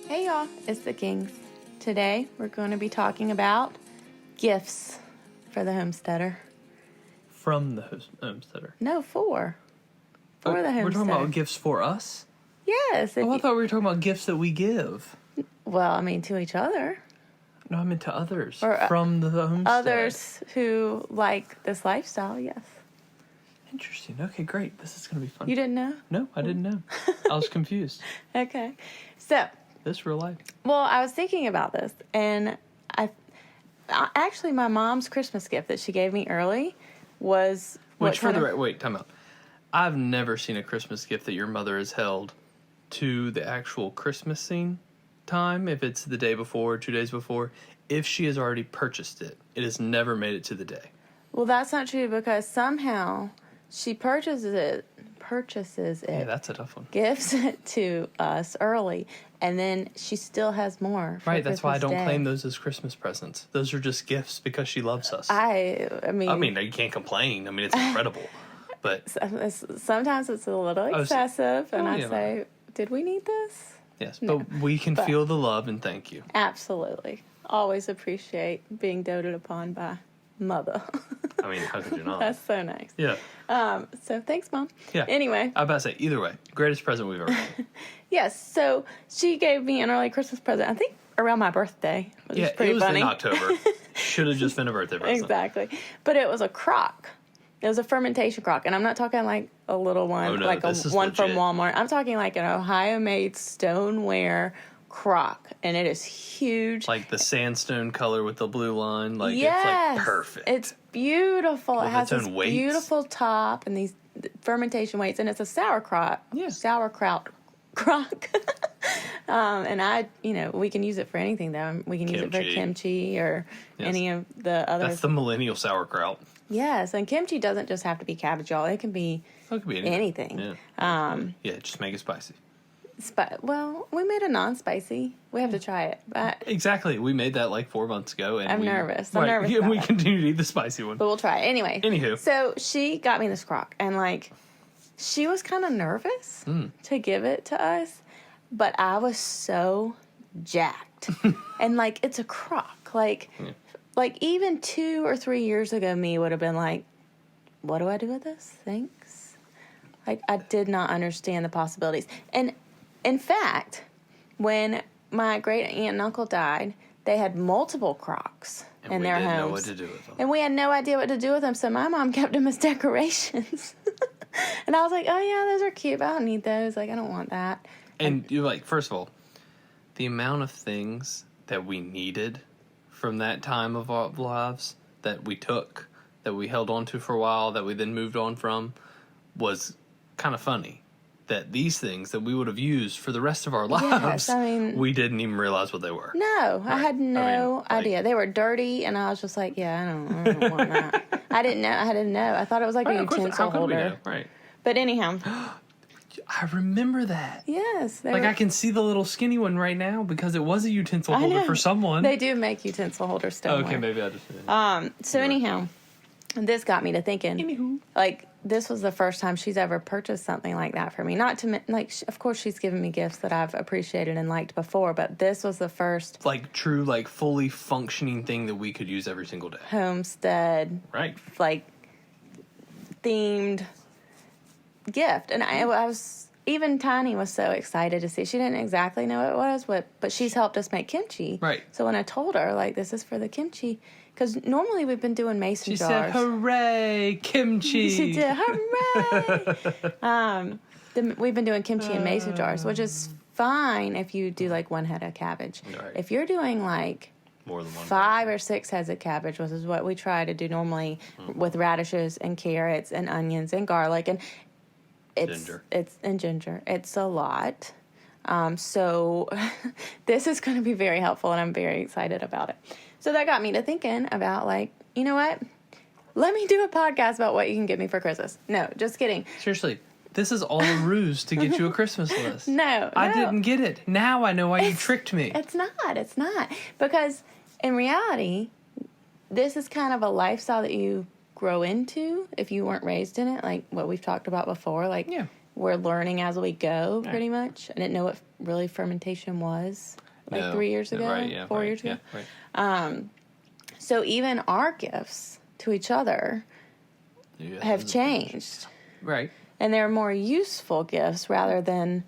Hey y'all, it's the Kings. Today we're going to be talking about gifts for the homesteader. From the homesteader? No, for the homesteader. We're talking about gifts for us? Yes. I thought we were talking about gifts that we give. Well, I mean to each other. No, I meant to others. Or, from the homestead. Others who like this lifestyle, yes. Interesting. Okay, great. This is going to be fun. You didn't know? No, I didn't know. I was confused. Okay. So. This real life. Well, I was thinking about this, and actually my mom's Christmas gift that she gave me early was... Wait, time out. I've never seen a Christmas gift that your mother has held to the actual Christmas scene time, if it's the day before or 2 days before, if she has already purchased it. It has never made it to the day. Well, that's not true because somehow she purchases it. Yeah, that's a tough one. Gives it to us early, and then she still has more. Right, that's why I don't claim those as Christmas presents. Those are just gifts because she loves us. I mean, you can't complain. I mean, it's incredible. But sometimes it's a little excessive, and I say, did we need this? Yes, no. But we can feel the love and thank you. Absolutely. Always appreciate being doted upon by mother. I mean, how could you not? That's so nice. Yeah. So thanks, Mom. Yeah. Anyway. I was about to say, either way, greatest present we've ever had. Yes. So she gave me an early Christmas present, I think around my birthday, which is pretty funny. It was in October. Should have just been a birthday present. Exactly. But it was a crock. It was a fermentation crock. And I'm not talking like a little one, like a one from Walmart. I'm talking like an Ohio-made stoneware crock, and it is huge. Like the sandstone color with the blue line. Like, yes, it's like perfect. It's beautiful. With it has its this own weights. Beautiful top and these fermentation weights, and it's a sauerkraut crock. And we can use it for anything though. We can use it for kimchi or any of the other. That's the millennial sauerkraut. Yes, and kimchi doesn't just have to be cabbage, y'all. It can be anything. Yeah. Just make it spicy. Well, we made a non-spicy. We have to try it. But exactly. We made that like 4 months ago. And I'm nervous. Yeah, we continue to eat the spicy one. But we'll try it. Anyway. Anywho. So she got me this crock. And she was kind of nervous to give it to us. But I was so jacked. And it's a crock. Even 2 or 3 years ago, me would have been like, what do I do with this? Thanks. I did not understand the possibilities. And in fact, when my great aunt and uncle died, they had multiple crocks in their homes. And we didn't know what to do with them. And we had no idea what to do with them, so my mom kept them as decorations. And I was like, oh yeah, those are cute, but I don't need those. I don't want that. And you're first of all, the amount of things that we needed from that time of our lives that we took, that we held on to for a while, that we then moved on from, was kind of funny. That these things that we would have used for the rest of our lives, we didn't even realize what they were. No, right. I had no idea. They were dirty, and I was just like, yeah, I don't want that. I didn't know. I thought it was like a utensil holder. Right. But anyhow. I remember that. Yes. I can see the little skinny one right now because it was a utensil holder for someone. They do make utensil holders stoneware. Okay, maybe I just... So anyhow, this got me to thinking, Anywho. This was the first time she's ever purchased something like that for me. Not to, of course she's given me gifts that I've appreciated and liked before, but this was the first... true, fully functioning thing that we could use every single day. Homestead. Right. Themed gift. And I was... Even Tiny was so excited to see. She didn't exactly know what it was, but she's helped us make kimchi. Right. So when I told her, this is for the kimchi... Because normally we've been doing mason jars. She said, hooray, kimchi. She did, hooray. We've been doing kimchi in mason jars, which is fine if you do one head of cabbage. Right. If you're doing more than one 5 or 6 heads of cabbage, which is what we try to do normally with radishes and carrots and onions and garlic. And ginger. It's a lot. So this is going to be very helpful, and I'm very excited about it. So that got me to thinking about, you know what? Let me do a podcast about what you can get me for Christmas. No, just kidding. Seriously, this is all a ruse to get you a Christmas list. No. I didn't get it. Now I know why you tricked me. It's not. Because in reality, this is kind of a lifestyle that you grow into if you weren't raised in it, like what we've talked about before. Like, Yeah. we're learning as we go, Right. pretty much. I didn't know what really fermentation was, like No. 3 years ago, Right, yeah, 4 right, years ago. Yeah, right. So even our gifts to each other Yeah, have changed. Right. And they're more useful gifts rather than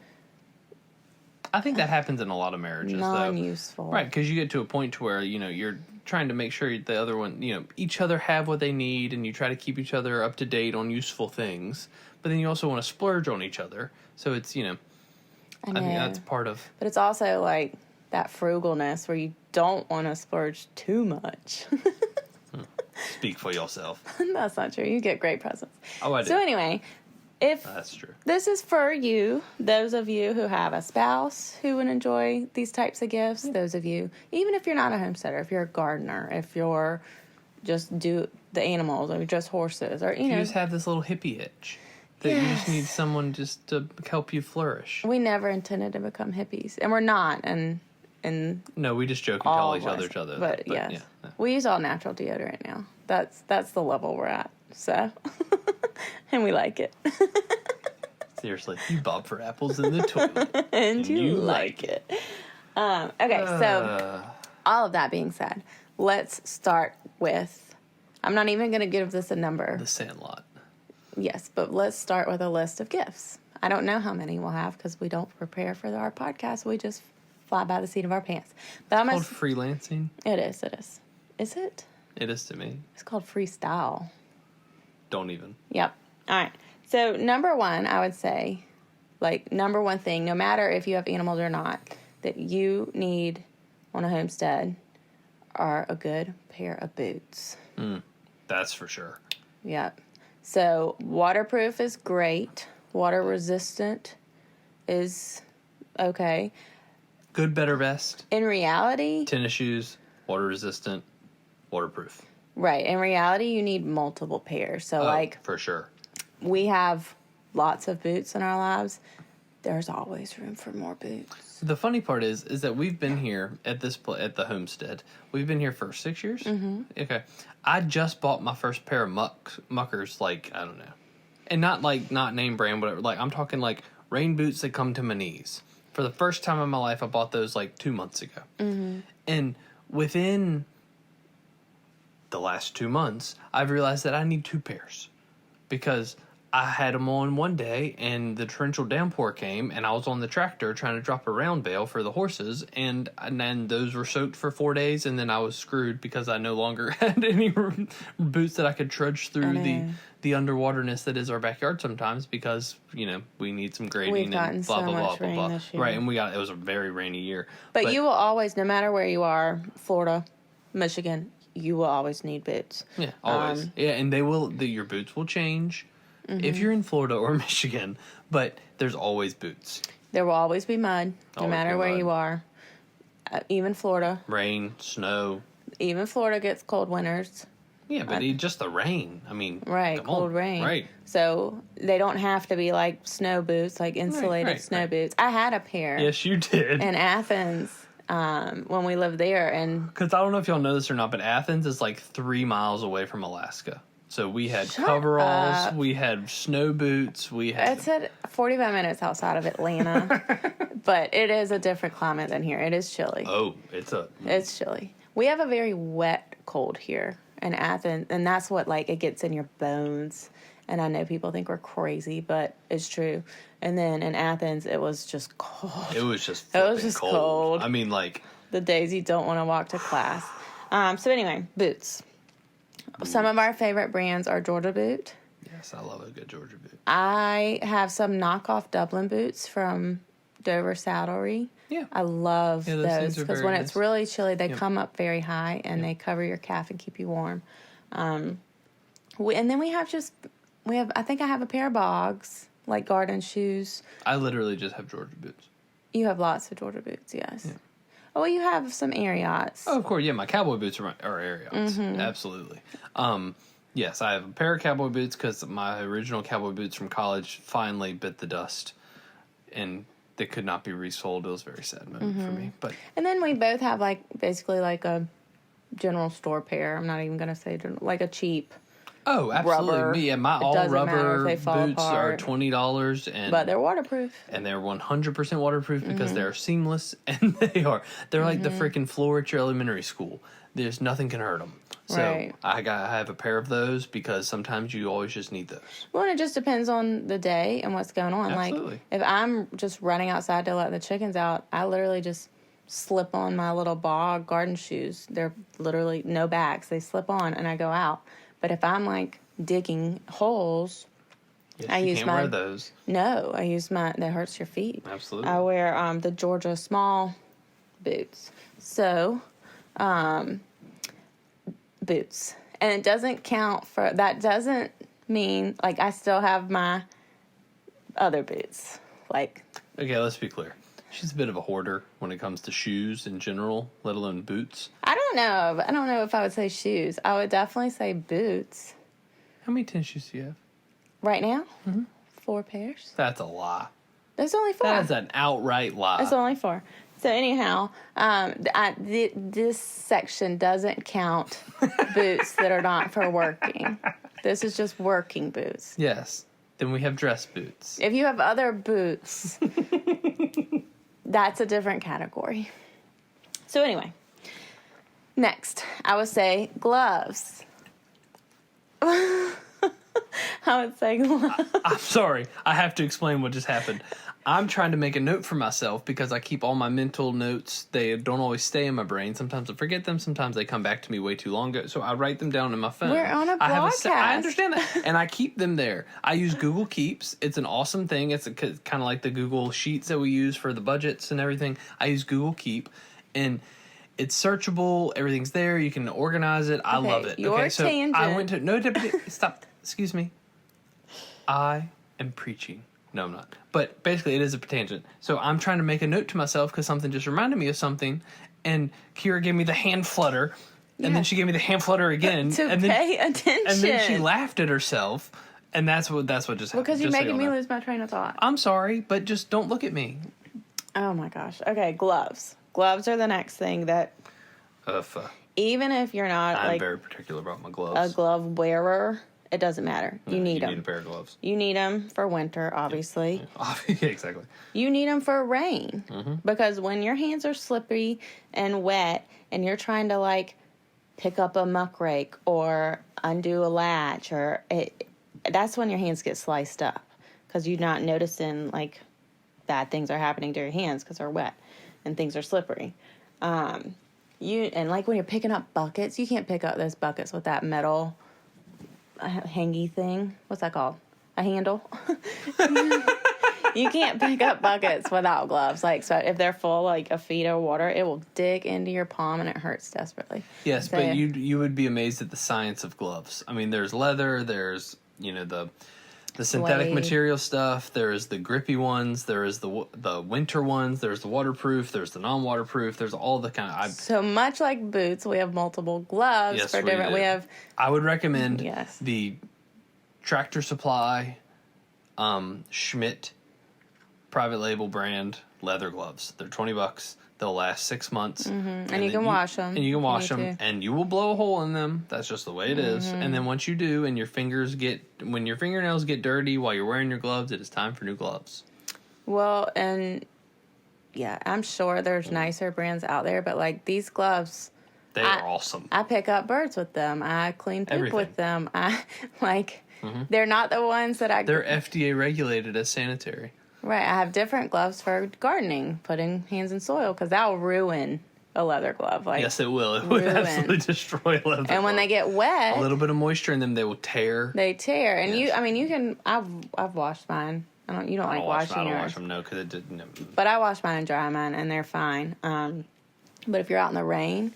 I think that happens in a lot of marriages, non-useful. though. Right, because you get to a point to where, you're trying to make sure the other one, each other have what they need, and you try to keep each other up to date on useful things. But then you also want to splurge on each other. So it's, I think that's part of... But it's also like that frugalness where you don't want to splurge too much. Speak for yourself. That's not true. You get great presents. Oh, I do. So anyway, if That's true. this is for you, those of you who have a spouse who would enjoy these types of gifts, those of you, even if you're not a homesteader, if you're a gardener, if you're just do the animals or just horses, or, You just have this little hippie itch that you just need someone just to help you flourish. We never intended to become hippies, and we're not, and No, we just joke and tell each other that. But yes, yeah, no. we use all natural deodorant now. That's the level we're at. So, and we like it. Seriously, you bob for apples in the toilet. and you like it. Okay, so all of that being said, let's start with, I'm not even going to give this a number. The Sandlot. Yes, but let's start with a list of gifts. I don't know how many we'll have because we don't prepare for our podcast. We just fly by the seat of our pants. But It's called freelancing. It is. Is it? It is to me. It's called freestyle. Don't even. Yep. All right. So number one, I would say, like, number one thing, no matter if you have animals or not, that you need on a homestead are a good pair of boots. That's for sure. Yep. So waterproof is great. Water resistant is okay. Good, better, best. In reality, Tennis shoes, water resistant, waterproof. right. In reality, you need multiple pairs. So, like, for sure. we have lots of boots in our lives. There's always room for more boots. The funny part is that we've been here at at the homestead. We've been here for 6 years. Mm-hmm. Okay, I just bought my first pair of muckers. Like, I don't know, and not name brand, whatever. Like, I'm talking like rain boots that come to my knees. For the first time in my life, I bought those like 2 months ago. Mm-hmm. And within the last 2 months, I've realized that I need 2 pairs because I had them on one day and the torrential downpour came and I was on the tractor trying to drop a round bale for the horses and then those were soaked for 4 days and then I was screwed because I no longer had any boots that I could trudge through the underwaterness that is our backyard sometimes because, we need some grading. We've gotten and blah, so blah, much blah, rain blah, blah. this year. Right, and it was a very rainy year. But you will always, no matter where you are, Florida, Michigan, you will always need boots. Yeah, always. Yeah, and your boots will change. If you're in Florida or Michigan, but there's always boots. There will always be mud, no Always matter be where mud. you are. Even Florida. Rain, snow. Even Florida gets cold winters. Yeah, but just the rain. I mean, Right, come cold on. rain. Right. So they don't have to be like snow boots, like insulated snow boots. I had a pair Yes, you did. in Athens when we lived there, and Because I don't know if y'all know this or not, but Athens is like 3 miles away from Alaska. So we had Shut coveralls, up. we had snow boots, we had... it said 45 minutes outside of Atlanta, but it is a different climate than here. It is chilly. Oh, It's chilly. We have a very wet cold here in Athens, and that's what, like, it gets in your bones. And I know people think we're crazy, but it's true. And then in Athens, it was just cold. It was just It was flipping just cold. I mean, like... The days you don't want to walk to class. So anyway, boots. Some of our favorite brands are Georgia Boot. Yes, I love a good Georgia boot. I have some knockoff Dublin boots from Dover Saddlery. Yeah. I love Yeah, those those things are because very when nice. it's really chilly, they come up very high and they cover your calf and keep you warm. And then I think I have a pair of bogs, like garden shoes. I literally just have Georgia boots. You have lots of Georgia boots, yes. Yeah. Oh, you have some Ariats. Oh, of course, yeah. My cowboy boots are Ariats. Mm-hmm. Absolutely. Yes, I have a pair of cowboy boots because my original cowboy boots from college finally bit the dust, and they could not be resold. It was a very sad moment for me. But And then we both have basically like a general store pair. I'm not even going to say like a cheap Oh, absolutely. rubber. Yeah, my It all doesn't matter rubber if they fall boots are apart. $20, and But they're waterproof. and they're 100% waterproof because they're seamless, and they're like the freaking floor at your elementary school. There's nothing can hurt them. So Right. I have a pair of those because sometimes you always just need those. Well, and it just depends on the day and what's going on. Absolutely. Like, if I'm just running outside to let the chickens out, I literally just slip on my little bog garden shoes. They're literally no bags. They slip on, and I go out. But if I'm, like, digging holes, Yes, I you use can't my... wear those. No, I use my... That hurts your feet. Absolutely. I wear the Georgia small boots. So, boots. And it doesn't count for... That doesn't mean... Like, I still have my other boots. Like... Okay, let's be clear. She's a bit of a hoarder when it comes to shoes in general, let alone boots. I don't know. I don't know if I would say shoes. I would definitely say boots. How many tennis shoes do you have? Right now? 4 pairs. That's a lie. There's only 4. That is an outright lie. It's only 4. So anyhow, this section doesn't count boots that are not for working. This is just working boots. Yes. Then we have dress boots. If you have other boots, that's a different category. So anyway, next, I would say gloves. I would say gloves. I'm sorry. I have to explain what just happened. I'm trying to make a note for myself because I keep all my mental notes. They don't always stay in my brain. Sometimes I forget them. Sometimes they come back to me way too long ago. So I write them down in my phone. We're on a broadcast. I understand that. And I keep them there. I use Google Keeps. It's an awesome thing. It's kind of like the Google Sheets that we use for the budgets and everything. I use Google Keep. And it's searchable. Everything's there. You can organize it. I love it. Your tangent. I went to... No, stop. Excuse me. I am preaching. No, I'm not. But basically, it is a tangent. So I'm trying to make a note to myself because something just reminded me of something. And Kira gave me the hand flutter. And then she gave me the hand flutter again. Pay attention. And then she laughed at herself. And that's what just happened. Because you're making me lose my train of thought. I'm sorry, but just don't look at me. Oh, my gosh. Okay, gloves. Gloves are the next thing that... Even if you're not, I'm very particular about my gloves. A glove wearer... It doesn't matter. You need them. You need a pair of gloves. You need them for winter, obviously. Yeah, exactly. You need them for rain. Because when your hands are slippery and wet and you're trying to, like, pick up a muck rake or undo a latch, that's when your hands get sliced up. Because you're not noticing, like, bad things are happening to your hands because they're wet and things are slippery. And, like, when you're picking up buckets, you can't pick up those buckets with that metal... hangy thing. What's that called? A handle? You can't pick up buckets without gloves. Like, so if they're full, like, a feet of water, it will dig into your palm and it hurts desperately. Yes, So, but you would be amazed at the science of gloves. I mean, there's leather, there's, the synthetic Suede. material stuff, there's the grippy ones, there's the winter ones, there's the waterproof, there's the non-waterproof, there's all the kind of... So much like boots, we have multiple gloves Yes, for different... We have... I would recommend Yes. the Tractor Supply Schmidt private label brand leather gloves. They're $20. They'll last 6 months. And you can wash them. And you can wash them. too. And you will blow a hole in them. That's just the way it is. And then once you do, and when your fingernails get dirty while you're wearing your gloves, it is time for new gloves. Well, and... Yeah, I'm sure there's nicer brands out there, but, like, these gloves... They are awesome. I pick up birds with them. I clean poop Everything. with them. They're not the ones that I... They're FDA regulated as sanitary. Right, I have different gloves for gardening, putting hands in soil, because that'll ruin a leather glove. Like, Yes, it will. It would ruin. absolutely destroy a leather And when glove. they get wet, A little bit of moisture in them, they will tear. they tear. And Yes. you can... I've washed mine. You don't like washing I don't yours. wash them, no, because it didn't... But I wash mine and dry mine, and they're fine. But if you're out in the rain,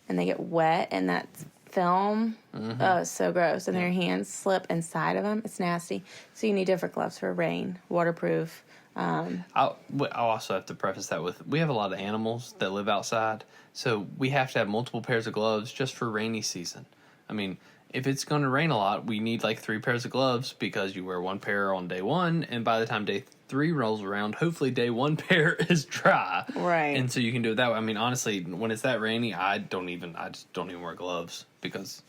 and they get wet, and that film, oh, it's so gross. And their hands slip inside of them. It's nasty. So you need different gloves for rain, waterproof. I'll also have to preface that with, we have a lot of animals that live outside, so we have to have multiple pairs of gloves just for rainy season. I mean, if it's going to rain a lot, we need like 3 pairs of gloves because you wear 1 pair on day 1, and by the time day 3 rolls around, hopefully day 1 pair is dry. Right. And so you can do it that way. I mean, honestly, when it's that rainy, I just don't even wear gloves because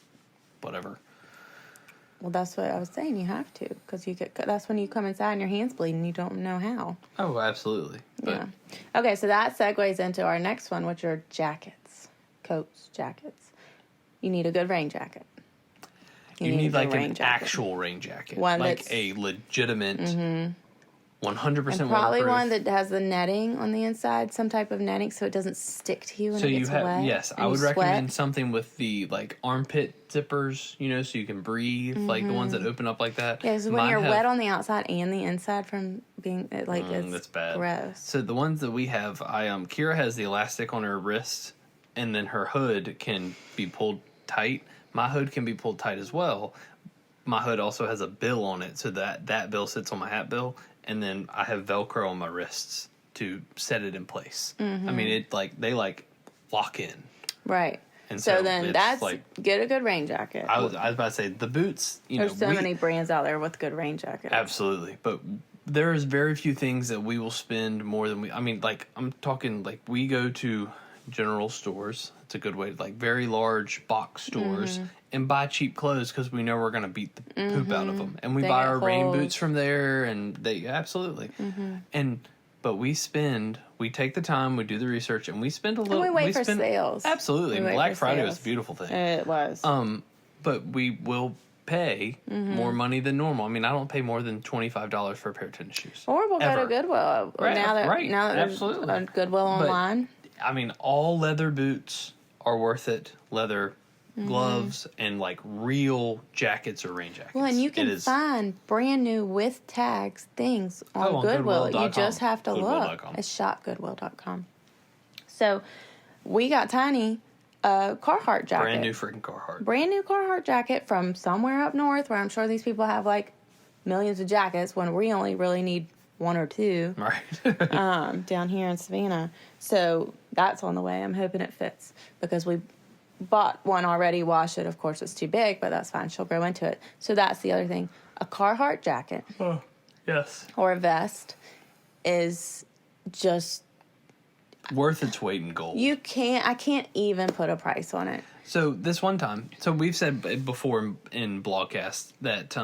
whatever. Well, that's what I was saying. You have to, because that's when you come inside and your hands bleed and you don't know how. Oh, absolutely. But yeah. Okay, so that segues into our next one, which are jackets, coats, jackets. You need a good rain jacket. You need like an actual rain jacket, one like a legitimate. 100% and probably waterproof. One that has the netting on the inside, some type of netting, so it doesn't stick to you when so it gets wet. Yes, I would recommend something with the like armpit zippers, so you can breathe, like the ones that open up like that. Yeah, because when you're wet on the outside and the inside from being it's bad. Gross. So the ones that we have, Kira has the elastic on her wrist, and then her hood can be pulled tight. My hood can be pulled tight as well. My hood also has a bill on it, so that bill sits on my hat bill. And then I have Velcro on my wrists to set it in place. I mean, they lock in. Right. And so then that's get a good rain jacket. I was about to say the boots. There's so many brands out there with good rain jackets. Absolutely, but there's very few things that we will spend more than we. I mean, I'm talking we go to general stores. It's a good way to very large box stores. And buy cheap clothes because we know we're going to beat the poop out of them. And we buy our rain boots from there, and they absolutely. But we take the time, we do the research, and we spend a little. And we wait for sales. Absolutely, Black Friday was a beautiful thing. It was. But we will pay more money than normal. I mean, I don't pay more than $25 for a pair of tennis shoes. Or we'll go to Goodwill. Right, now that absolutely. there's a Goodwill online. I mean, all leather boots are worth it. Leather gloves and real jackets or rain jackets. Well, and you can find brand new with tags things on Goodwill. You just have to look. It's shopgoodwill.com. So we got Tiny a Carhartt jacket. Brand new freaking Carhartt. Brand new Carhartt jacket from somewhere up north where I'm sure these people have millions of jackets when we only really need one or two. Right. Down here in Savannah. So that's on the way. I'm hoping it fits because we bought one already, washed it. Of course, it's too big, but that's fine. She'll grow into it. So that's the other thing. A Carhartt jacket. Oh, yes. Or a vest is just worth its weight in gold. I can't even put a price on it. So this one time, we've said before in Blogcast that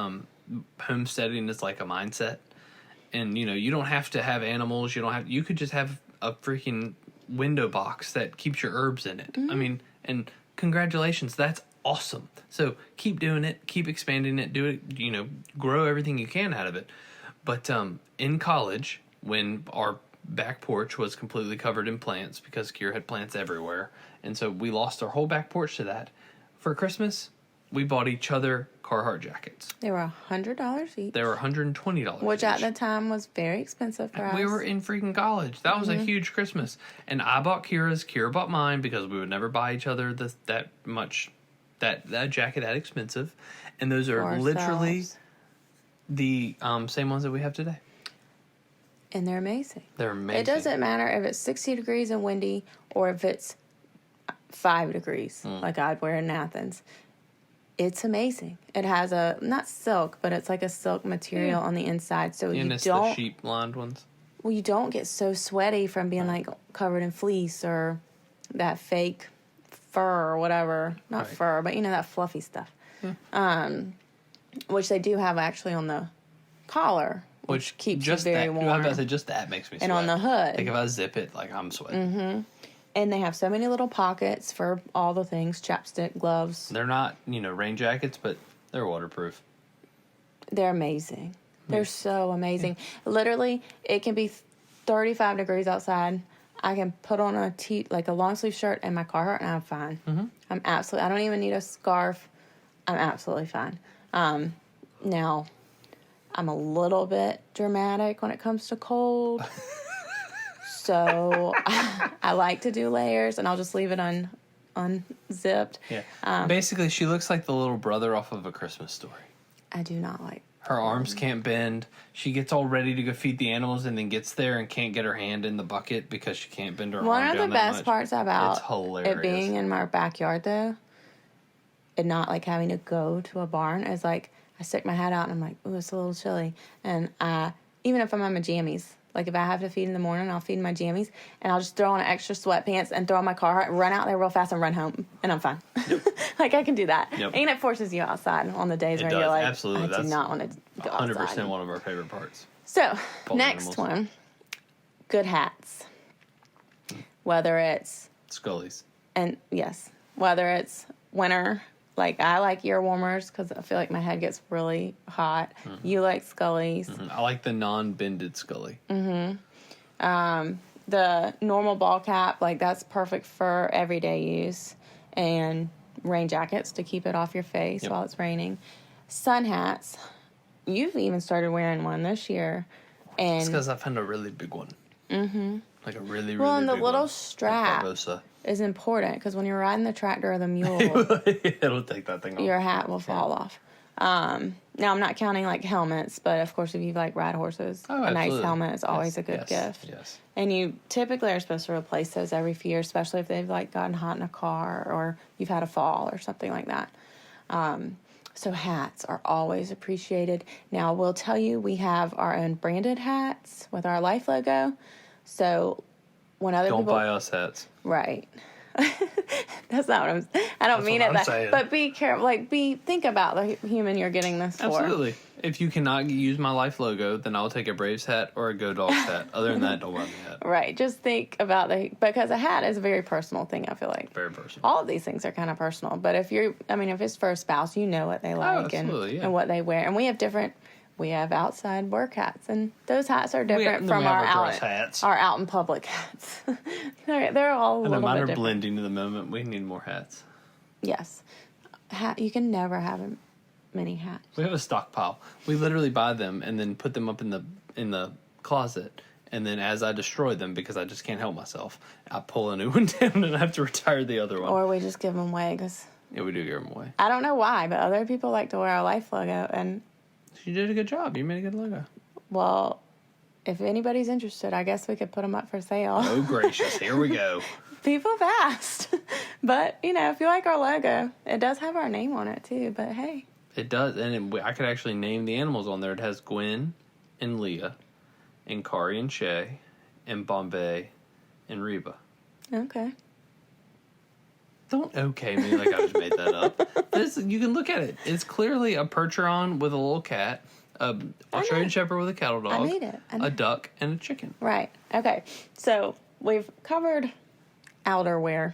homesteading is like a mindset. And, you don't have to have animals. You could just have a freaking window box that keeps your herbs in it. I mean, and congratulations, that's awesome. So keep doing it, keep expanding it, do it, grow everything you can out of it. But in college, when our back porch was completely covered in plants because Kira had plants everywhere, and so we lost our whole back porch to that. For Christmas, we bought each other Carhartt jackets. They were $100 each. They were $120 which each. At the time was very expensive for us. We were in freaking college. That was a huge Christmas. And I bought Kira's, Kira bought mine because we would never buy each other that jacket that expensive. And those are literally the same ones that we have today. And they're amazing. They're amazing. It doesn't matter if it's 60 degrees and windy or if it's 5 degrees like I'd wear in Athens. It's amazing. It has not silk, but it's like a silk material on the inside, so you don't. The sheep lined ones. Well, you don't get so sweaty from being covered in fleece or that fake fur or whatever. Not fur, but that fluffy stuff. Which they do have actually on the collar, which keeps you very warm. I was about to say, just that makes me sweat. And on the hood. If I zip it, I'm sweating. And they have so many little pockets for all the things, chapstick, gloves. They're not, rain jackets, but they're waterproof. They're amazing. They're so amazing. Literally, it can be 35 degrees outside. I can put on a long sleeve shirt and my Carhartt, and I'm fine. I don't even need a scarf. I'm absolutely fine. Now, I'm a little bit dramatic when it comes to cold. So I like to do layers, and I'll just leave it unzipped. Yeah. Basically, she looks like the little brother off of A Christmas Story. I do not like. Her arms can't bend. She gets all ready to go feed the animals and then gets there and can't get her hand in the bucket because she can't bend her arm down that much. One of the best parts about it's hilarious. It being in my backyard, though, and not having to go to a barn, is I stick my head out and I'm like, ooh, it's a little chilly. And even if I'm in my jammies, Like, if I have to feed in the morning, I'll feed in my jammies, and I'll just throw on extra sweatpants and throw on my car, run out there real fast and run home, and I'm fine. Yep. Like, I can do that. Yep. And it forces you outside on the days where you're like, absolutely. I do not want to go outside. 100% one of our favorite parts. So, next one, good hats. Whether it's... Scullies. And, yes, whether it's winter... Like, I like ear warmers because I feel like my head gets really hot. Mm-hmm. You like Scullies. Mm-hmm. I like the non-bended Scully. Mm-hmm. The normal ball cap, like, that's perfect for everyday use. And rain jackets to keep it off your face while it's raining. Sun hats. You've even started wearing one this year. And it's because I found a really big one. Mm-hmm. Like a really, really big one. Well, and the little strap is important because when you're riding the tractor or the mule, it'll take that thing off. Your hat will fall off. Now, I'm not counting like helmets, but of course, if you like ride horses, a nice helmet is always a good gift. Yes. And you typically are supposed to replace those every few years, especially if they've like gotten hot in a car or you've had a fall or something like that. So hats are always appreciated. Now, we'll tell you we have our own branded hats with our Life logo. So when other people... Don't buy us hats. Right. That's not what I don't mean it that. Saying. But be careful. Like, think about the human you're getting this for. Absolutely. If you cannot use my Life logo, then I'll take a Braves hat or a Go Dogs hat. Other than that, don't buy me a hat. Right. Just think about because a hat is a very personal thing, I feel like. Very personal. All of these things are kind of personal. But if it's for a spouse, you know what they like and what they wear. And we have outside work hats, and those hats are different from our out in public hats. they're all a little bit different. Mine are blending to the moment. We need more hats. Yes. You can never have many hats. We have a stockpile. We literally buy them and then put them up in the closet. And then as I destroy them, because I just can't help myself, I pull a new one down and I have to retire the other one. Or we just give them away. Yeah, we do give them away. I don't know why, but other people like to wear our Life logo, and... You did a good job. You made a good logo. Well, if anybody's interested, I guess we could put them up for sale. Oh, gracious. Here we go. People have asked. But, if you like our logo, it does have our name on it, too. But, hey. It does. And I could actually name the animals on there. It has Gwen and Leah and Kari and Shay and Bombay and Reba. Okay. Don't okay me like I just made that up. You can look at it. It's clearly a Percheron with a little cat, an Australian Shepherd with a cattle dog, I made it. a duck, and a chicken. Right. Okay. So we've covered outerwear.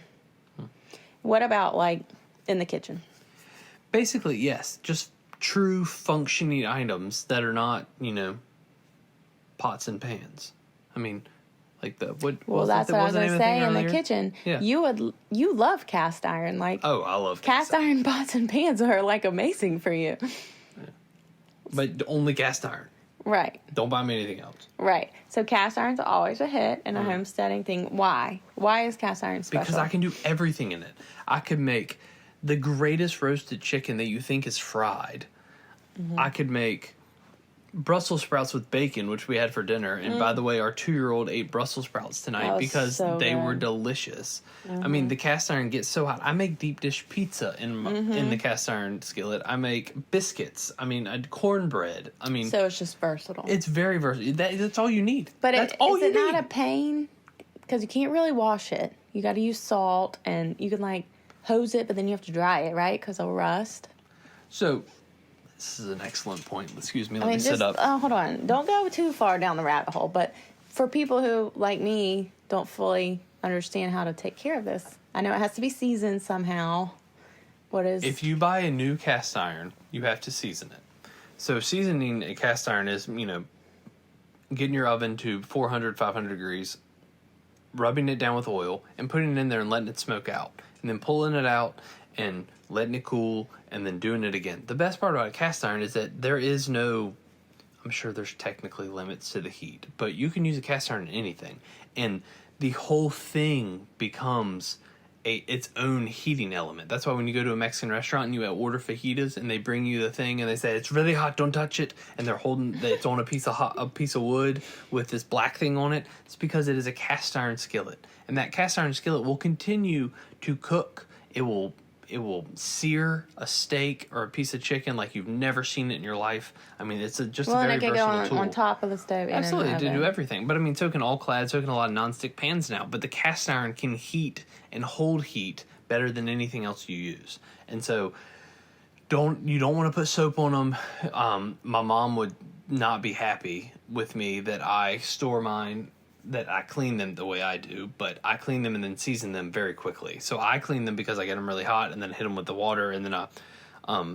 What about, like, in the kitchen? Basically, yes. Just true functioning items that are not, pots and pans. I mean... Like that's what I was going to say. In the kitchen, you love cast iron. Like, oh, I love cast iron pots and pans are like amazing for you. Yeah. But only cast iron. Right. Don't buy me anything else. Right. So cast iron's always a hit in a homesteading thing. Why? Why is cast iron special? Because I can do everything in it. I could make the greatest roasted chicken that you think is fried. Mm-hmm. I could make Brussels sprouts with bacon, which we had for dinner. And by the way, our 2-year-old ate Brussels sprouts tonight because they were delicious. Mm-hmm. I mean, the cast iron gets so hot. I make deep dish pizza in the cast iron skillet. I make biscuits. I mean, cornbread. I mean, so it's just versatile. It's very versatile. That's all you need. But is it not a pain? Because you can't really wash it. You got to use salt, and you can like hose it, but then you have to dry it, right? Because it'll rust. So. This is an excellent point. Excuse me. Let me sit up. Hold on. Don't go too far down the rabbit hole. But for people who, like me, don't fully understand how to take care of this, I know it has to be seasoned somehow. If you buy a new cast iron, you have to season it. So seasoning a cast iron is, getting your oven to 400, 500 degrees, rubbing it down with oil, and putting it in there and letting it smoke out. And then pulling it out and letting it cool, and then doing it again. The best part about a cast iron is that there is no... I'm sure there's technically limits to the heat, but you can use a cast iron in anything. And the whole thing becomes its own heating element. That's why when you go to a Mexican restaurant and you order fajitas and they bring you the thing and they say, it's really hot, don't touch it, and they're holding it's on a piece of wood with this black thing on it, it's because it is a cast iron skillet. And that cast iron skillet will continue to cook. It will will sear a steak or a piece of chicken like you've never seen it in your life. I mean, it's just a very versatile tool. On top of the stove. Absolutely, to do everything. But I mean, so can All-Clad, so can a lot of nonstick pans now. But the cast iron can heat and hold heat better than anything else you use. And so, you don't want to put soap on them. My mom would not be happy with me that I store mine, that I clean them the way I do, but I clean them and then season them very quickly. So I clean them because I get them really hot and then hit them with the water, and then I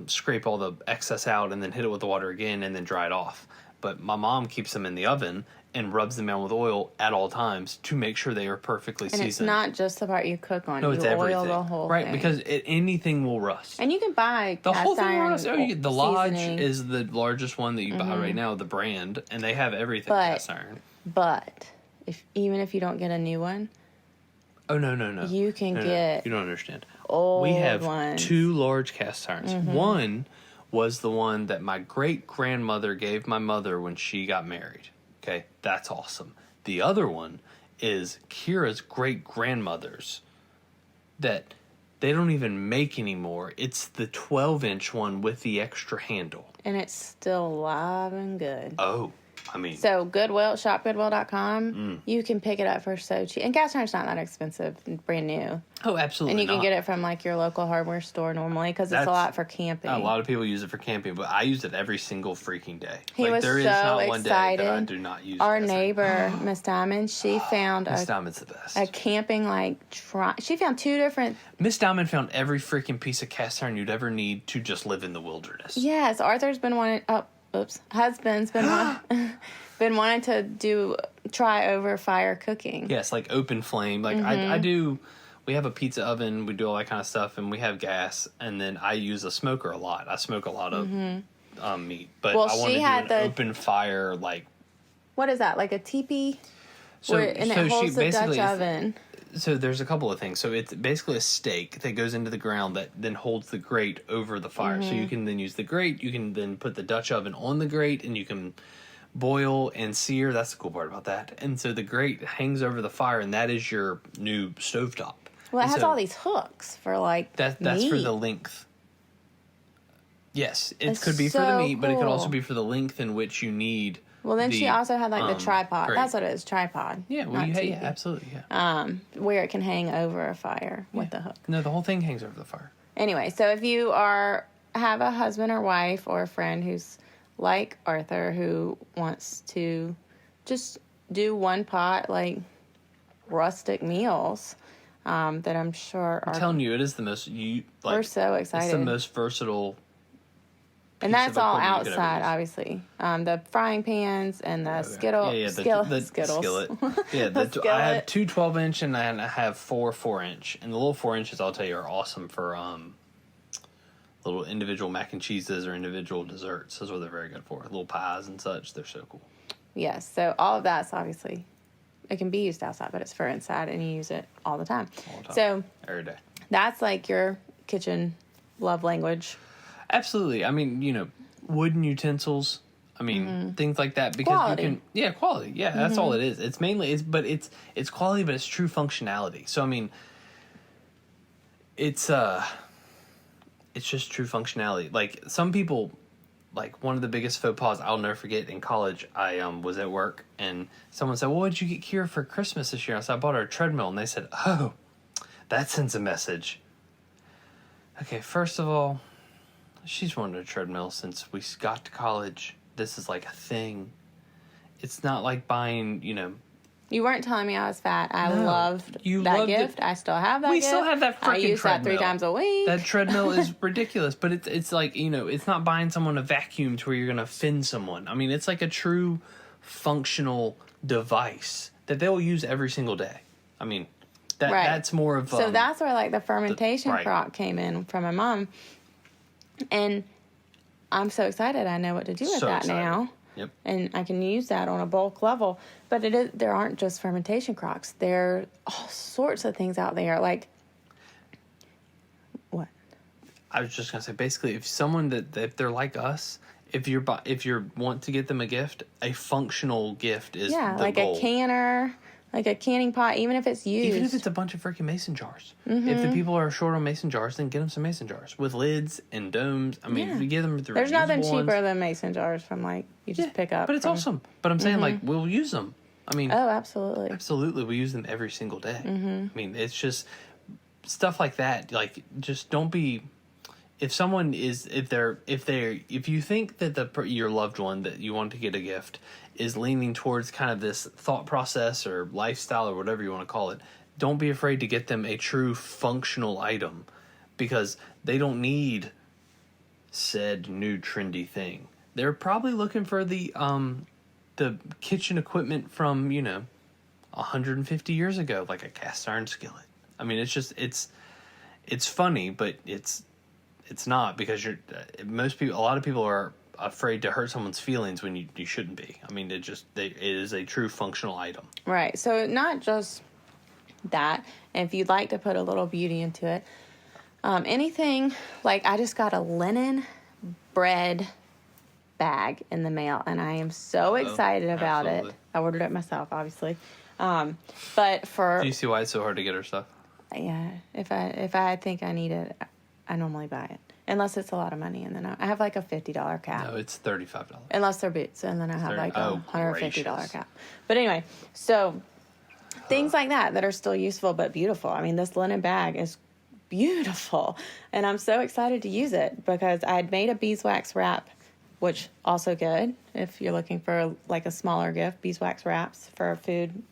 scrape all the excess out and then hit it with the water again and then dry it off. But my mom keeps them in the oven and rubs them down with oil at all times to make sure they are perfectly seasoned. And it's not just the part you cook on. No, you it's oil everything. The whole right, thing. Because anything will rust. And you can buy the cast whole thing iron will rust. The Lodge seasoning. is the largest one that you buy right now, the brand, and they have everything cast iron. But even if you don't get a new one, oh no, you can get. You don't understand. Old we have ones. 2 large cast irons. One was the one that my great grandmother gave my mother when she got married. Okay, that's awesome. The other one is Kira's great grandmother's that they don't even make anymore. It's the 12-inch one with the extra handle. And it's still alive and good. Oh, I mean. So Goodwill, shopgoodwill.com, you can pick it up for so cheap. And cast iron's not that expensive, brand new. Oh, absolutely. And you can get it from like your local hardware store normally because it's a lot for camping. A lot of people use it for camping, but I use it every single freaking day. He was there is so not one day excited. that I do not use Our cast iron. neighbor, Miss Diamond, she found Miss Diamond's the best. a camping she found 2 different. Miss Diamond found every freaking piece of cast iron you'd ever need to just live in the wilderness. Yes, Arthur's been wanting. Husband's been been wanting to try over fire cooking. Yes, like open flame. Like I do. We have a pizza oven. We do all that kind of stuff, and we have gas. And then I use a smoker a lot. I smoke a lot of meat, but I want to do an open fire. Like, what is that? Like a teepee? It holds the Dutch oven. So there's a couple of things. So it's basically a stake that goes into the ground that then holds the grate over the fire. So you can then use the grate. You can then put the Dutch oven on the grate, and you can boil and sear. That's the cool part about that. And so the grate hangs over the fire, and that is your new stovetop. Well, it has all these hooks for that's meat. for the length. Yes, it could be for the meat, but it could also be for the length in which you need. Well, then she also had the tripod. grate. That's what it is, tripod. Yeah, well, yeah, absolutely, yeah. Where it can hang over a fire with the hook. No, the whole thing hangs over the fire. Anyway, so if you have a husband or wife or a friend who's like Arthur who wants to just do one pot rustic meals, that I'm sure are. I'm telling you, it is the most we're so excited. It's the most versatile. And that's all outside, obviously. The frying pans and the skillet. The skillet. Yeah, I have 2 12-inch and I have 4 4-inch. And the little 4-inches, I'll tell you, are awesome for little individual mac and cheeses or individual desserts. That's what they're very good for. Little pies and such. They're so cool. Yes, so all of that's obviously, it can be used outside, but it's for inside, and you use it all the time. So every day. That's like your kitchen love language. Absolutely. I mean, wooden utensils. I mean, things like that because quality. You can. Yeah, quality. Yeah, that's all it is. It's mainly it's quality, but it's true functionality. So I mean, it's just true functionality. Like some people, like one of the biggest faux pas I'll never forget in college. I was at work and someone said, "Well, what did you get Kira for Christmas this year?" I said, "I bought her a treadmill," and they said, "Oh, that sends a message." Okay, first of all. She's wanted a treadmill since we got to college. This is like a thing. It's not like buying, You weren't telling me I was fat. I loved that gift. I still have that gift. We still have that freaking treadmill. I use that 3 times a week. That treadmill is ridiculous. But it's like, it's not buying someone a vacuum to where you're going to offend someone. I mean, it's like a true functional device that they'll use every single day. I mean, that's more of... So that's where the fermentation crock came in from my mom. And I'm so excited. I know what to do with that now. Yep. And I can use that on a bulk level. But there aren't just fermentation crocks. There are all sorts of things out there. Like, what? I was just going to say, basically, if someone if they're like us, if you want to get them a gift, a functional gift is the goal. A canner Like a canning pot, even if it's used. Even if it's a bunch of freaking mason jars. If the people are short on mason jars, then get them some mason jars with lids and domes. I mean, we give them the There's nothing cheaper ones. than mason jars from like you just pick up. But it's awesome. But I'm saying like we'll use them. I mean, oh, absolutely. Absolutely, we use them every single day. I mean, it's just stuff like that. Like, just don't be. If someone is, if you think that your loved one that you want to get a gift is leaning towards kind of this thought process or lifestyle or whatever you want to call it, don't be afraid to get them a true functional item, because they don't need said new trendy thing. They're probably looking for the kitchen equipment from 150 years ago, like a cast iron skillet. I mean, it's just it's funny, but it's not, because a lot of people are afraid to hurt someone's feelings when you shouldn't be. I mean, it is a true functional item. Right. So not just that. And if you'd like to put a little beauty into it, anything like I just got a linen bread bag in the mail, and I am so excited about it. I ordered it myself, obviously. But do you see why it's so hard to get her stuff? Yeah. If I think I need it, I normally buy it. Unless it's a lot of money, and then I have like a $50 cap. No, it's $35. Unless they're boots, and then I have like a $150 gracious. cap. But anyway, so things like that are still useful but beautiful. I mean, this linen bag is beautiful, and I'm so excited to use it because I had made a beeswax wrap, which also good if you're looking for like a smaller gift. Beeswax wraps for food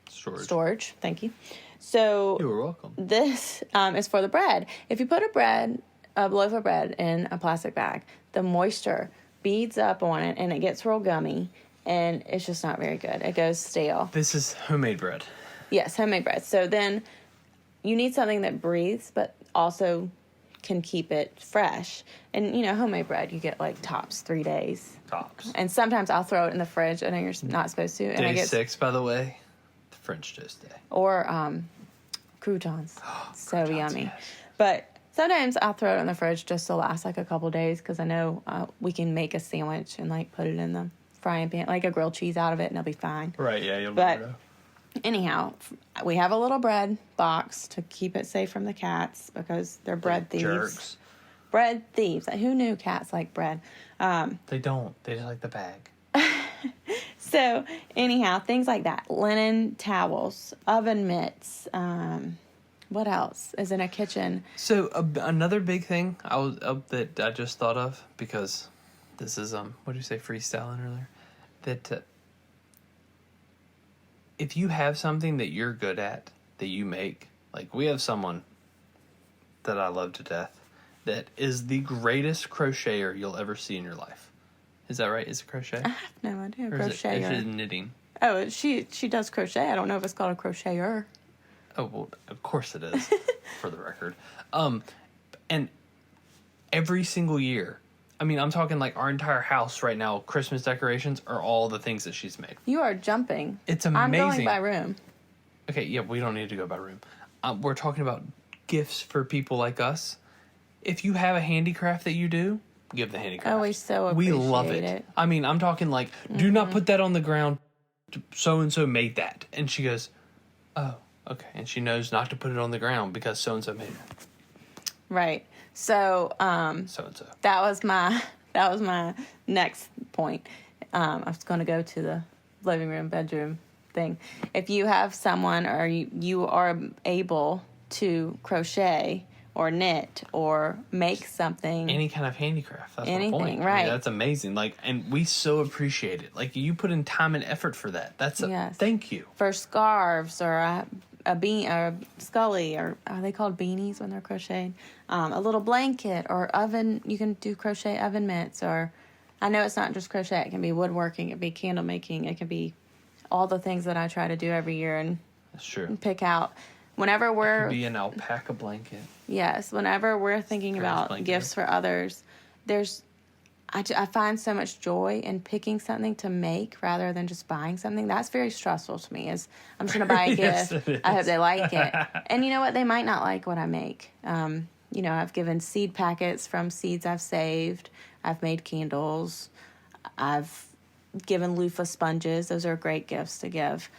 storage. Thank you. So you're welcome. This is for the bread. If you put a loaf of bread in a plastic bag, the moisture beads up on it and it gets real gummy, and it's just not very good. It goes stale. This is homemade bread. Yes, homemade bread. So then you need something that breathes but also can keep it fresh. And, homemade bread, you get like tops 3 days. Tops. And sometimes I'll throw it in the fridge. I know you're not supposed to. And Day 6, by the way. French toast day. Or croutons. So croutons, yummy. Yes. But sometimes I'll throw it in the fridge just to last like a couple days, because I know we can make a sandwich and like put it in the frying pan, like a grilled cheese out of it, and it'll be fine. Right, yeah. But anyhow, we have a little bread box to keep it safe from the cats, because they're bread thieves. Jerks. Bread thieves. Who knew cats like bread? They don't. They just like the bag. So, anyhow, things like that. Linen towels, oven mitts. What else is in a kitchen? So, another big thing that I just thought of, because this is, what did you say, freestyling earlier? That if you have something that you're good at, that you make, like we have someone that I love to death that is the greatest crocheter you'll ever see in your life. Is that right? Is it crochet? I have no idea. Or is it knitting? Oh, she does crochet. I don't know if it's called a crocheter. Oh, well, of course it is, for the record. And every single year, I mean, I'm talking like our entire house right now, Christmas decorations are all the things that she's made. You are jumping. It's amazing. I'm going by room. Okay, yeah, we don't need to go by room. We're talking about gifts for people like us. If you have a handicraft that you do, give the handicraft. Oh, we so appreciate it. We love it. I mean, I'm talking like, do not put that on the ground. So-and-so made that. And she goes, oh, okay. And she knows not to put it on the ground because so-and-so made it. Right. So, so-and-so. That was my next point. I was going to go to the living room, bedroom thing. If you have someone or you are able to crochet or knit or make something, any kind of handicraft, that's anything, my point. right? I mean, that's amazing. Like, and we so appreciate it. Like, you put in time and effort for that. Yes. Thank you. For scarves or a bean or scully, or are they called beanies when they're crocheted? A little blanket or oven. You can do crochet oven mitts, or I know it's not just crochet. It can be woodworking. It can be candle making. It can be all the things that I try to do every year and that's true. And pick out. Whenever we're... It could be an alpaca blanket. Yes. Whenever we're thinking about gifts for others, I find so much joy in picking something to make rather than just buying something. That's very stressful to me. I'm just going to buy a gift. I hope they like it. And you know what? They might not like what I make. I've given seed packets from seeds I've saved. I've made candles. I've given loofah sponges. Those are great gifts to give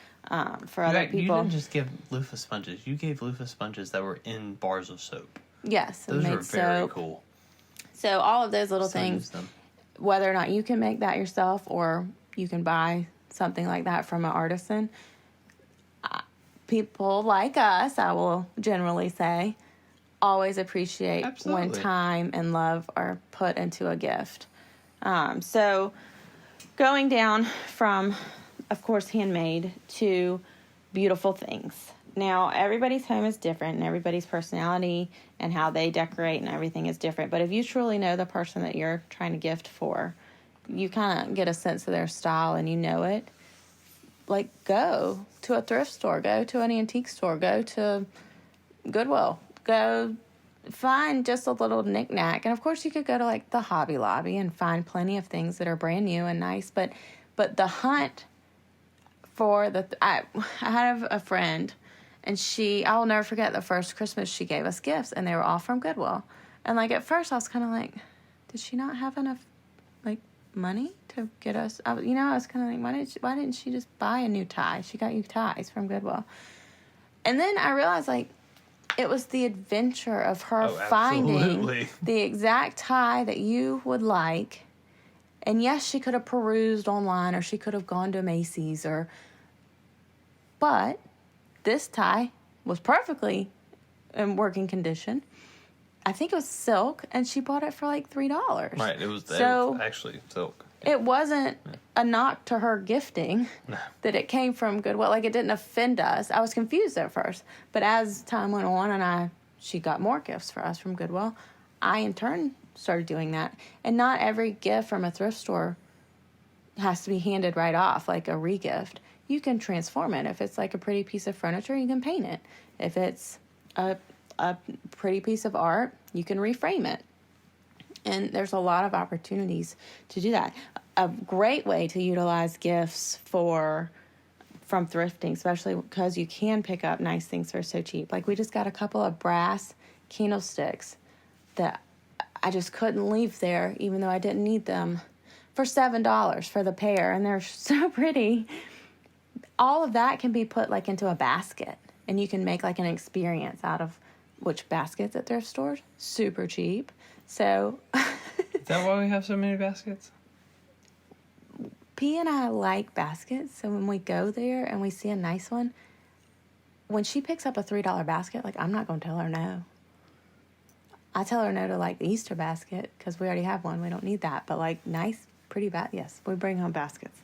for other people. You didn't just give loofah sponges. You gave loofah sponges that were in bars of soap. Yes. Those were very cool. So all of those little things, them. whether or not you can make that yourself or you can buy something like that from an artisan, people like us, I will generally say, always appreciate when time and love are put into a gift. So going down from, of course, handmade to beautiful things. Now, everybody's home is different, and everybody's personality and how they decorate and everything is different. But if you truly know the person that you're trying to gift for, you kind of get a sense of their style and you know it. Like, go to a thrift store, go to an antique store, go to Goodwill, go find just a little knick-knack. And, of course, you could go to, like, the Hobby Lobby and find plenty of things that are brand new and nice. But the hunt for I have a friend, and I'll never forget the first Christmas she gave us gifts, and they were all from Goodwill. And, like, at first I was kind of like, did she not have enough, like, money to get us? I was kind of like, why didn't she just buy a new tie? She got you ties from Goodwill. And then I realized, like, it was the adventure of her finding the exact tie that you would like. And yes, she could have perused online, or she could have gone to Macy's, but this tie was perfectly in working condition. I think it was silk, and she bought it for like $3. Right, it was actually silk. It wasn't a knock to her gifting that it came from Goodwill. Like, it didn't offend us. I was confused at first, but as time went on and she got more gifts for us from Goodwill, I in turn started doing that. And not every gift from a thrift store has to be handed right off like a re-gift. You can transform it. If it's like a pretty piece of furniture, you can paint it. If it's a pretty piece of art, you can reframe it. And there's a lot of opportunities to do that. A great way to utilize gifts from thrifting, especially because you can pick up nice things for so cheap. Like, we just got a couple of brass candlesticks that I just couldn't leave there, even though I didn't need them, for $7 for the pair. And they're so pretty. All of that can be put, like, into a basket. And you can make, like, an experience out of which baskets at thrift stores. Super cheap. So... Is that why we have so many baskets? P and I like baskets, so when we go there and we see a nice one, when she picks up a $3 basket, like, I'm not going to tell her no. I tell her no to, like, the Easter basket, because we already have one. We don't need that. But, like, nice, pretty yes, we bring home baskets.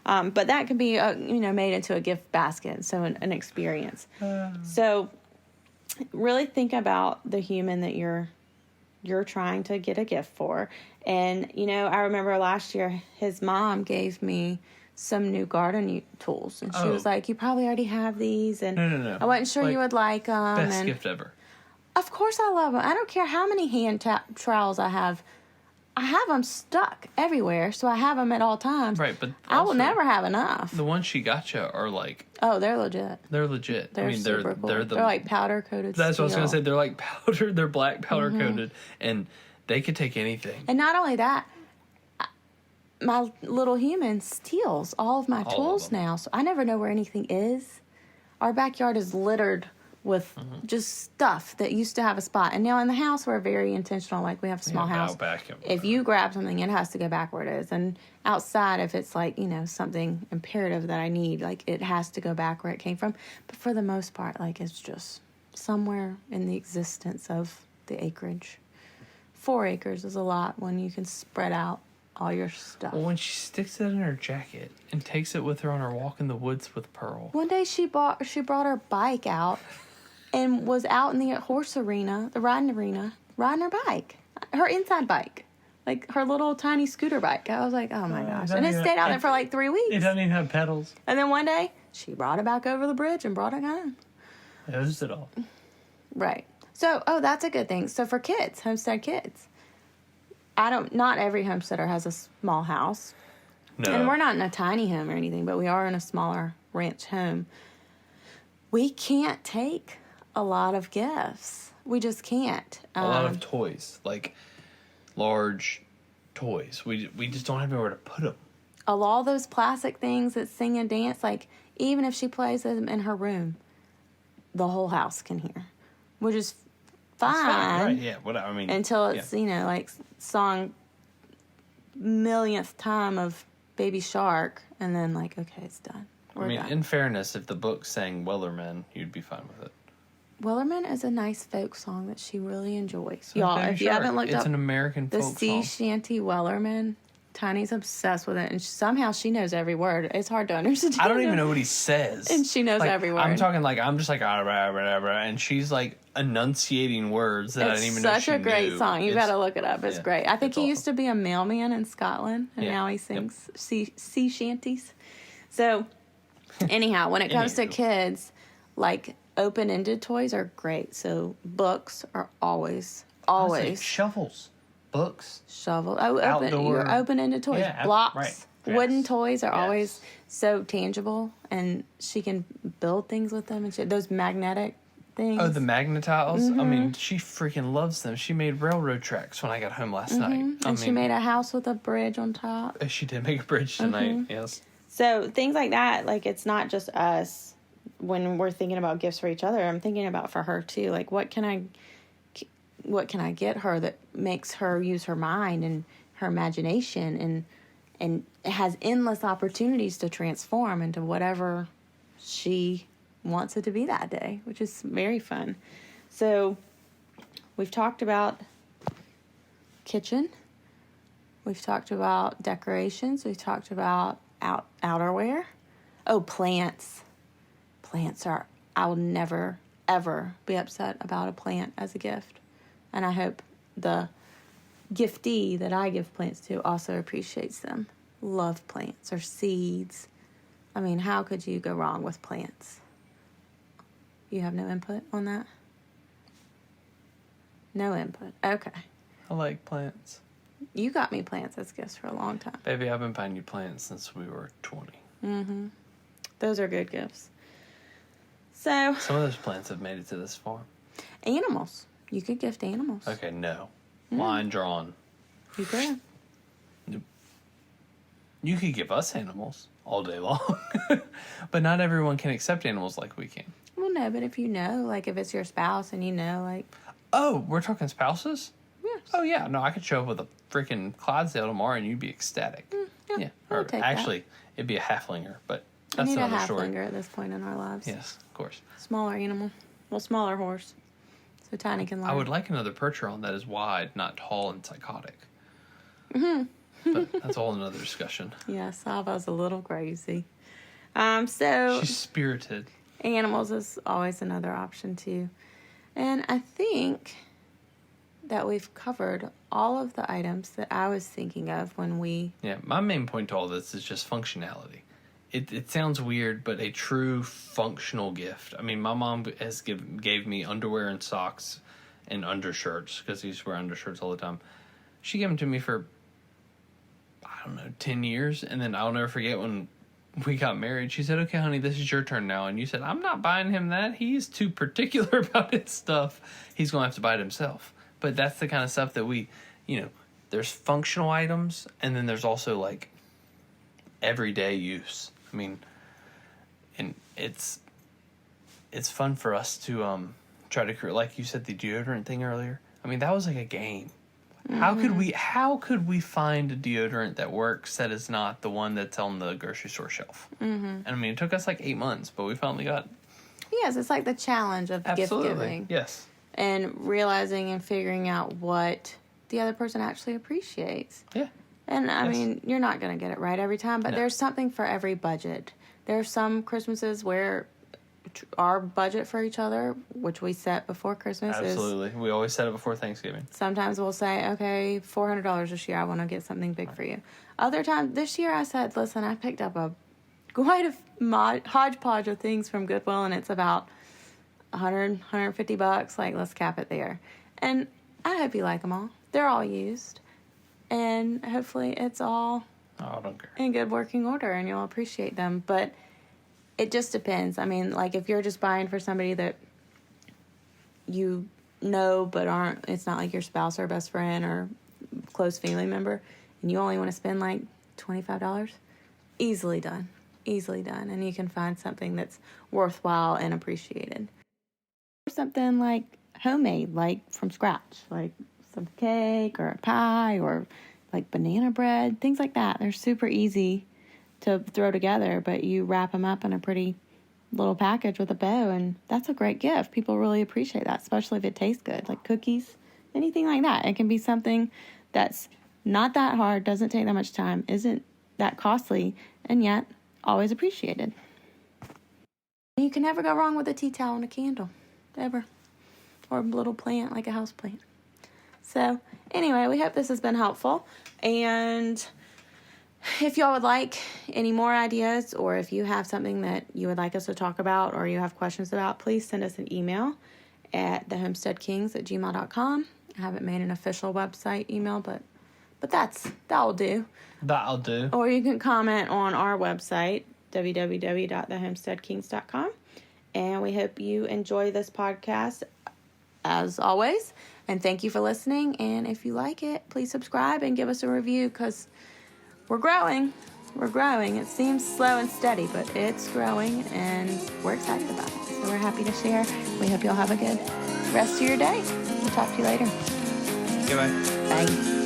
But that can be, made into a gift basket, so an experience. So really think about the human that you're trying to get a gift for. And, I remember last year, his mom gave me some new garden tools. And she was like, you probably already have these. And No. I wasn't sure you would like them. Best gift ever. Of course I love them. I don't care how many hand trowels I have. I have them stuck everywhere, so I have them at all times. Right, but I will never have enough. The ones she got you are like... Oh, they're legit. They're legit. They're super cool. They're like powder-coated That's steel. what I was going to say. They're like powder. They're black powder-coated, and they could take anything. And not only that, my little human steals all of my tools now, so I never know where anything is. Our backyard is littered with just stuff that used to have a spot. And now in the house, we're very intentional. Like, we have a small house. If you grab something, it has to go back where it is. And outside, if it's like, something imperative that I need, like, it has to go back where it came from. But for the most part, like, it's just somewhere in the existence of the acreage. 4 acres is a lot when you can spread out all your stuff. Well, when she sticks it in her jacket and takes it with her on her walk in the woods with Pearl. One day she brought her bike out and was out in the horse arena, the riding arena, riding her bike, her inside bike, like her little tiny scooter bike. I was like, oh my gosh. And it stayed out there for like 3 weeks. It doesn't even have pedals. And then one day, she brought it back over the bridge and brought it home. Hosed it all. Right. So, that's a good thing. So for kids, Homestead kids, not every homesteader has a small house. No. And we're not in a tiny home or anything, but we are in a smaller ranch home. We can't take a lot of gifts. We just can't. A lot of toys, like large toys. We just don't have anywhere to put them. all those plastic things that sing and dance, like, even if she plays them in her room, the whole house can hear, which is fine. Right, yeah. What I mean, until it's, like song millionth time of Baby Shark, and then, like, okay, it's done. We're done. in fairness, if the book sang Wellerman, you'd be fine with it. Wellerman is a nice folk song that she really enjoys. Y'all, if you haven't looked up... It's an American folk song. The sea shanty Wellerman... Tiny's obsessed with it, and somehow she knows every word. It's hard to understand. I don't even know what he says. And she knows every word. I'm talking I'm just like, and she's like enunciating words that I didn't even know she knew. It's such a great song. You gotta look it up. It's great. I think he used to be a mailman in Scotland, and now he sings sea shanties. So, anyhow, when it comes to kids, like, open-ended toys are great. So, books are always. Shovels. Books, shovel, outdoor, open-ended toys, blocks, right. wooden toys are always so tangible, and she can build things with them and shit. Those magnetic things. Oh, the magnetiles. Mm-hmm. I mean, she freaking loves them. She made railroad tracks when I got home last night. And she made a house with a bridge on top. She did make a bridge tonight. Yes. So things like that, like, it's not just us when we're thinking about gifts for each other. I'm thinking about for her too. Like, what can I get her that makes her use her mind and her imagination and has endless opportunities to transform into whatever she wants it to be that day, which is very fun. So we've talked about kitchen. We've talked about decorations. We've talked about outerwear. Oh, plants. I will never, ever be upset about a plant as a gift. And I hope the giftee that I give plants to also appreciates them. Love plants or seeds. I mean, how could you go wrong with plants? You have no input on that? No input. Okay. I like plants. You got me plants as gifts for a long time. Baby, I've been buying you plants since we were 20. Mm-hmm. Those are good gifts. So... some of those plants have made it to this farm. Animals. You could gift animals. Okay, no. Line drawn. You could. Nope. You could give us animals all day long. But not everyone can accept animals like we can. Well, no, but if you know, like, if it's your spouse and you know, like... Oh, we're talking spouses? Yes. Oh, yeah. No, I could show up with a freaking Clydesdale tomorrow and you'd be ecstatic. Yeah. Or actually, it'd be a halflinger, but that's we need another a halflinger story. at this point in our lives. Yes, of course. Smaller animal. Well, smaller horse. So Tiny can learn. I would like another percheron that is wide, not tall and psychotic. Mm-hmm. But that's all another discussion. Yeah, Sava's a little crazy. So she's spirited. Animals is always another option too. And I think that we've covered all of the items that I was thinking of when we... Yeah, my main point to all this is just functionality. It sounds weird, but a true functional gift. I mean, my mom gave me underwear and socks and undershirts, because he used to wear undershirts all the time. She gave them to me for, 10 years, and then I'll never forget when we got married. She said, okay, honey, this is your turn now. And you said, I'm not buying him that. He's too particular about his stuff. He's going to have to buy it himself. But that's the kind of stuff that we, there's functional items, and then there's also, like, everyday use. I mean, and it's fun for us to try to create, like you said, the deodorant thing earlier. I mean, that was like a game. Mm-hmm. How could we find a deodorant that works that is not the one that's on the grocery store shelf? Mm-hmm. And I mean, it took us like 8 months, but we finally got. Yes, it's like the challenge of gift giving. Yes. And realizing and figuring out what the other person actually appreciates. Yeah. And, I mean, you're not going to get it right every time, but there's something for every budget. There are some Christmases where our budget for each other, which we set before Christmas, absolutely. We always set it before Thanksgiving. Sometimes we'll say, okay, $400 this year, I want to get something big for you. Other times, this year I said, listen, I picked up quite a hodgepodge of things from Goodwill, and it's about $100, $150. Like, let's cap it there. And I hope you like them all. They're all used. And hopefully it's all in good working order and you'll appreciate them. But it just depends. I mean, like, if you're just buying for somebody that you know but it's not like your spouse or best friend or close family member, and you only want to spend like $25, easily done. Easily done. And you can find something that's worthwhile and appreciated. Something like homemade, like from scratch, like some cake or a pie or like banana bread, things like that. They're super easy to throw together, but you wrap them up in a pretty little package with a bow, and that's a great gift. People really appreciate that, especially if it tastes good, like cookies, anything like that. It can be something that's not that hard, doesn't take that much time, isn't that costly, and yet always appreciated. You can never go wrong with a tea towel and a candle, ever. Or a little plant, like a house plant. So, anyway, we hope this has been helpful. And if y'all would like any more ideas, or if you have something that you would like us to talk about, or you have questions about, please send us an email at thehomesteadkings@gmail.com. I haven't made an official website email, but that'll do. That'll do. Or you can comment on our website, www.thehomesteadkings.com. And we hope you enjoy this podcast as always. And thank you for listening. And if you like it, please subscribe and give us a review, because we're growing. We're growing. It seems slow and steady, but it's growing, and we're excited about it. So we're happy to share. We hope y'all have a good rest of your day. We'll talk to you later. Goodbye. Bye.